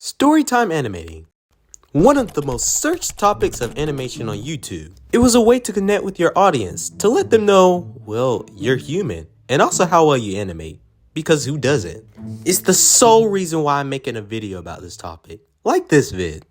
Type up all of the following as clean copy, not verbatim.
Storytime animating. One of the most searched topics of animation on YouTube. It was a way to connect with your audience, to let them know, well, you're human, and also how well you animate, because who doesn't? It's the sole reason why I'm making a video about this topic, like this vid.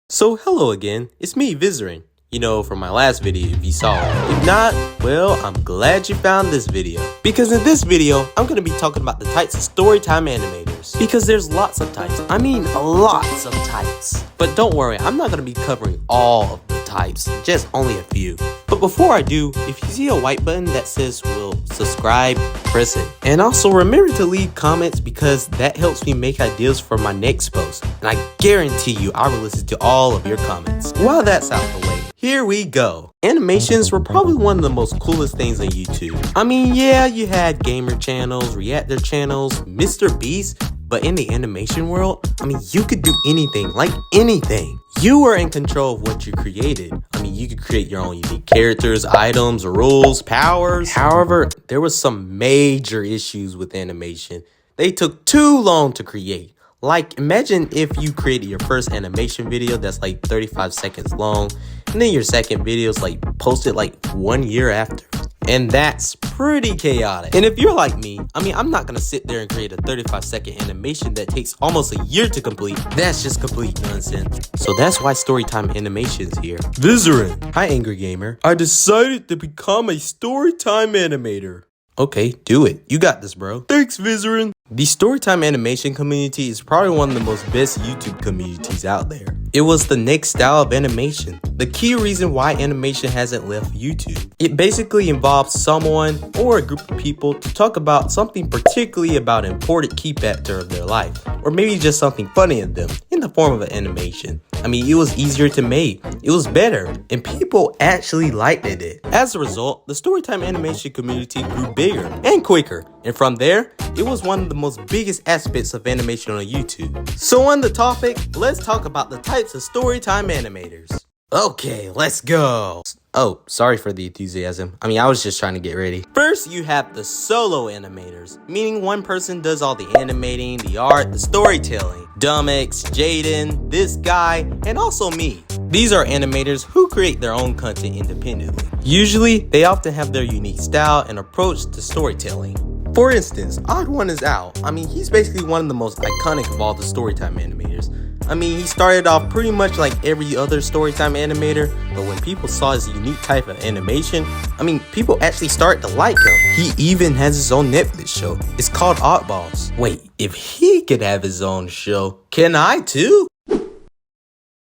So hello again, it's me, Vizuren. You know, from my last video if you saw it. If not, well, I'm glad you found this video. Because in this video, I'm going to be talking about the types of storytime animators. Because there's lots of types. I mean, lots of types. But don't worry, I'm not going to be covering all of the types, just only a few. But before I do, if you see a white button that says, well, subscribe, press it. And also remember to leave comments because that helps me make ideas for my next post. And I guarantee you I will listen to all of your comments. While that's out the way, here we go. Animations were probably one of the most coolest things on YouTube. I mean, yeah, you had gamer channels, reactor channels, Mr. Beast, but in the animation world, I mean, you could do anything, like anything. You were in control of what you created. I mean, you could create your own unique characters, items, rules, powers. However, there was some major issues with animation. They took too long to create. Like, imagine if you created your first animation video that's like 35 seconds long, and then your second video is like posted like 1 year after. And that's pretty chaotic. And if you're like me, I mean, I'm not gonna sit there and create a 35-second animation that takes almost a year to complete. That's just complete nonsense. So that's why Storytime Animations here. Vizuren. Hi, Angry Gamer. I decided to become a Storytime animator. Okay, do it. You got this, bro. Thanks, Vizuren. The Storytime animation community is probably one of the most best YouTube communities out there. It was the next style of animation. The key reason why animation hasn't left YouTube. It basically involves someone or a group of people to talk about something particularly about an important key factor of their life, or maybe just something funny in them in the form of an animation. I mean, it was easier to make, it was better, and people actually liked it. As a result, the Storytime animation community grew bigger and quicker, and from there, it was one of the most biggest aspects of animation on YouTube. So on the topic, let's talk about the types of Storytime animators. Okay, let's go. Oh, sorry for the enthusiasm. I mean, I was just trying to get ready. First, you have the solo animators, meaning one person does all the animating, the art, the storytelling. Dummix, Jaiden, this guy, and also me. These are animators who create their own content independently. Usually, they often have their unique style and approach to storytelling. For instance, Odd One is Out. I mean, he's basically one of the most iconic of all the Storytime animators. I mean, he started off pretty much like every other Storytime animator, but when people saw his unique type of animation, I mean, people actually started to like him. He even has his own Netflix show. It's called Oddballs. Wait, if he could have his own show, can I too?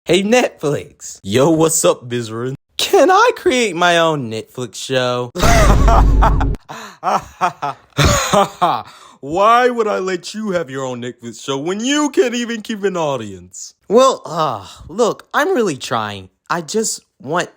Hey Netflix. Yo, what's up, Vizuren? Can I create my own Netflix show? Why would I let you have your own Netflix show when you can't even keep an audience? Well, look, I'm really trying. I just want...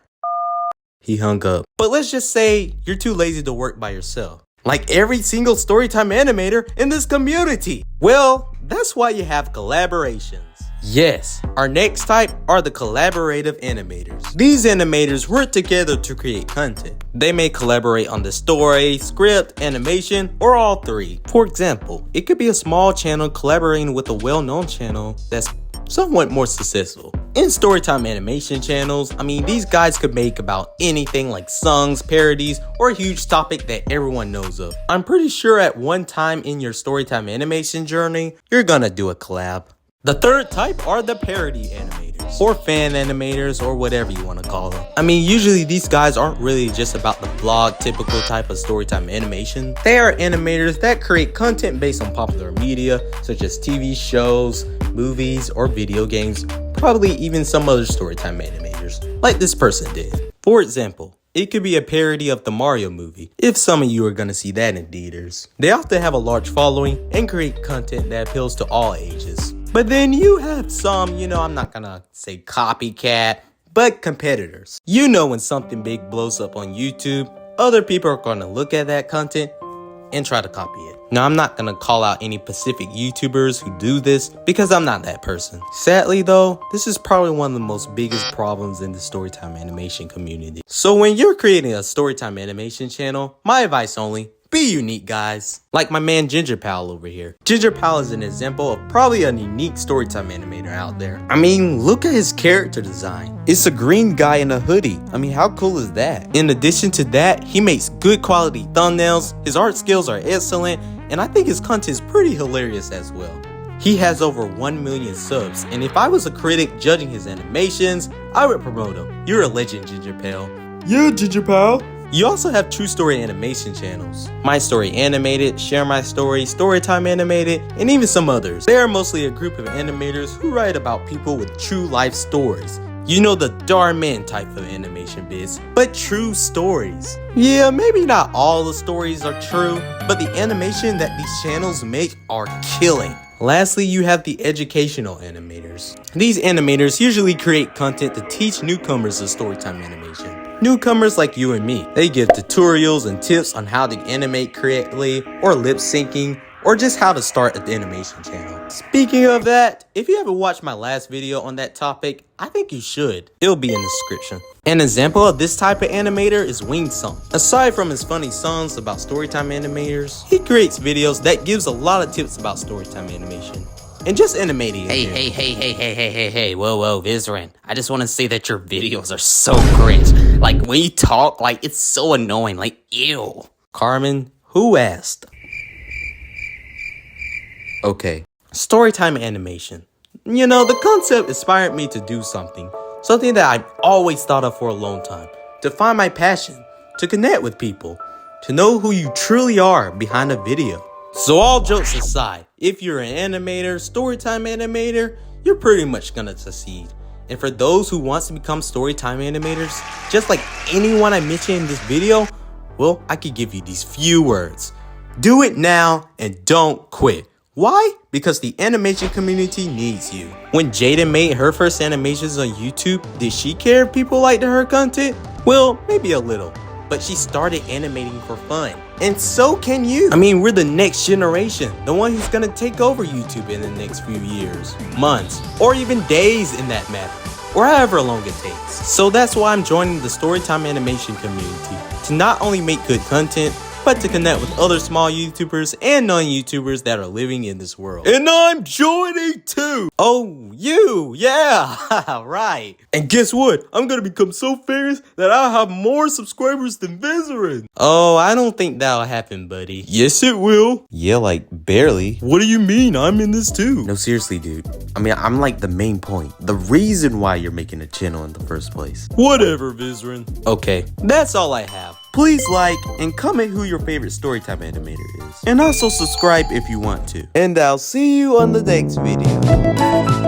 He hung up. But let's just say you're too lazy to work by yourself. Like every single Storytime animator in this community. Well, that's why you have collaborations. Yes, our next type are the collaborative animators. These animators work together to create content. They may collaborate on the story, script, animation, or all three. For example, it could be a small channel collaborating with a well-known channel that's somewhat more successful. In Storytime animation channels, I mean, these guys could make about anything like songs, parodies, or a huge topic that everyone knows of. I'm pretty sure at one time in your Storytime animation journey, you're gonna do a collab. The third type are the parody animators, or fan animators, or whatever you want to call them. I mean, usually these guys aren't really just about the vlog typical type of Storytime animation. They are animators that create content based on popular media, such as TV shows, movies, or video games, probably even some other Storytime animators, like this person did. For example, it could be a parody of the Mario movie, if some of you are gonna see that in theaters. They often have a large following and create content that appeals to all ages. But then you have some, you know, I'm not gonna say copycat, but competitors. You know, when something big blows up on YouTube, other people are gonna look at that content and try to copy it. Now, I'm not gonna call out any specific YouTubers who do this because I'm not that person. Sadly though, this is probably one of the most biggest problems in the Storytime animation community. So when you're creating a Storytime animation channel, my advice only, Be unique, guys. Like my man Ginger Pal over here. Ginger Pal is an example of probably a unique storytime animator out there. I mean, look at his character design. It's a green guy in a hoodie. I mean, how cool is that? In addition to that, he makes good quality thumbnails, his art skills are excellent, and I think his content is pretty hilarious as well. He has over 1 million subs, and if I was a critic judging his animations, I would promote him. You're a legend, Ginger Pal. Yeah, Ginger Pal. You also have true story animation channels. My Story Animated, Share My Story, Storytime Animated, and even some others. They are mostly a group of animators who write about people with true life stories. You know, the Darman type of animation bits, but true stories. Yeah, maybe not all the stories are true, but the animation that these channels make are killing. Lastly, you have the educational animators. These animators usually create content to teach newcomers of storytime animation. Newcomers like you and me. They give tutorials and tips on how to animate correctly, or lip syncing, or just how to start an animation channel. Speaking of that, if you haven't watched my last video on that topic, I think you should. It'll be in the description. An example of this type of animator is Wingsong. Aside from his funny songs about storytime animators, he creates videos that gives a lot of tips about storytime animation. And just animating. Hey, whoa, Vizuren. I just want to say that your videos are so cringe. Like, when you talk, like, it's so annoying. Like, ew. Carmen, who asked? Okay, storytime animation. You know, the concept inspired me to do something that I've always thought of for a long time. To find my passion, to connect with people, to know who you truly are behind a video. So all jokes aside, if you're an animator, storytime animator, you're pretty much gonna succeed. And for those who wants to become storytime animators, just like anyone I mentioned in this video, well, I could give you these few words. Do it now and don't quit. Why? Because the animation community needs you. When Jaiden made her first animations on YouTube, did she care if people liked her content? Well, maybe a little. But she started animating for fun. And so can you. I mean, we're the next generation. The one who's gonna take over YouTube in the next few years, months, or even days in that matter. Or however long it takes. So that's why I'm joining the Storytime animation community. To not only make good content, but to connect with other small YouTubers and non-YouTubers that are living in this world. And I'm joining too! Oh, you! Yeah! Right! And guess what? I'm gonna become so famous that I'll have more subscribers than Vizuren! Oh, I don't think that'll happen, buddy. Yes, it will. Yeah, like, barely. What do you mean? I'm in this too. No, seriously, dude. I mean, I'm like the main point. The reason why you're making a channel in the first place. Whatever, Vizuren. Okay, that's all I have. Please like and comment who your favorite storytime animator is. And also subscribe if you want to. And I'll see you on the next video.